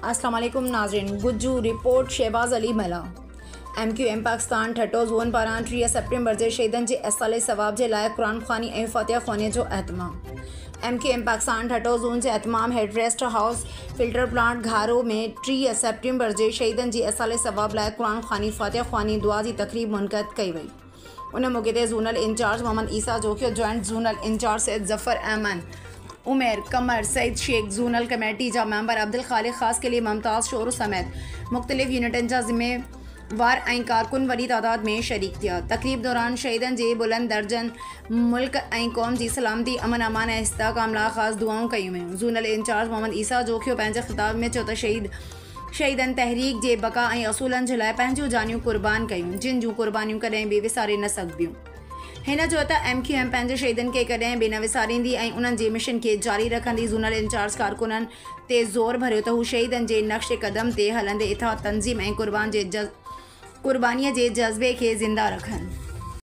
अस्सलाम वालेकुम नाज़रीन। गुज्जू रिपोर्ट शहबाज अली मला MQM पाकिस्तान ठटो ज़ोन पारां 30 सेप्टेम्बर जे शहीदनि जे असाले सवाब जे लाइ क़ुरान ख़्वानी ऐं फ़ातिहा ख़्वानी जो अहतमाम। MQM पाकिस्तान ठटो ज़ोन जे अहतमाम हेड रेस्ट हाउस फिल्टर प्लांट घारो में 30 सेप्टेम्बर जे शहीदनि जी असाले सवाब लाइ क़ुरान ख़्वानी फ़ातिहा ख़्वानी दुआ जी तक़रीब मुनक़द कई वई। उन मौक़े ते zonal incharge Mohammad Isa Jokhio, joint zonal incharge Syed Zafar Ahmed, Umer Qamar, Saeed Sheikh, zonal committee जा मेंबर अब्दुल खालिक ख़ास के लिए मुमताज़ शोर समेत मुख्तलिफ़ यूनिटन जा ज़िम्मेवार ऐं कारकुन वॾी तादाद में शरीक थिया। तक़रीब दौरान शहीदनि जे बुलंद दर्जन मुल्क ऐं क़ौम जी सलामती, अमन अमान ऐं इस्तेहकाम लाइ ख़ासि दुआऊं कयूं वयूं। ज़ोनल इंचार्ज मोहम्मद ईसा जोखियो पंहिंजे ख़िताब में चयो त शहीदनि तहरीक जे बका ऐं असूलनि जे लाइ पंहिंजूं जानियूं क़ुर्बान कयूं, जिन जूं क़ुर्बानियूं कॾहिं बि विसारे न सघिबियूं। हिन चयो त MQM पंहिंजे शहीदनि खे कॾहिं बि न विसारींदी ऐं उन्हनि जे मिशन खे जारी रखंदी। ज़ोनल इंचार्ज कारकुननि ते ज़ोर भरियो त हू शहीदनि जे नक्श क़दम ते हलंदे इतिहाद, तंज़ीम ऐं क़ुर्बानीअ जे जज़्बे खे ज़िंदा रखनि।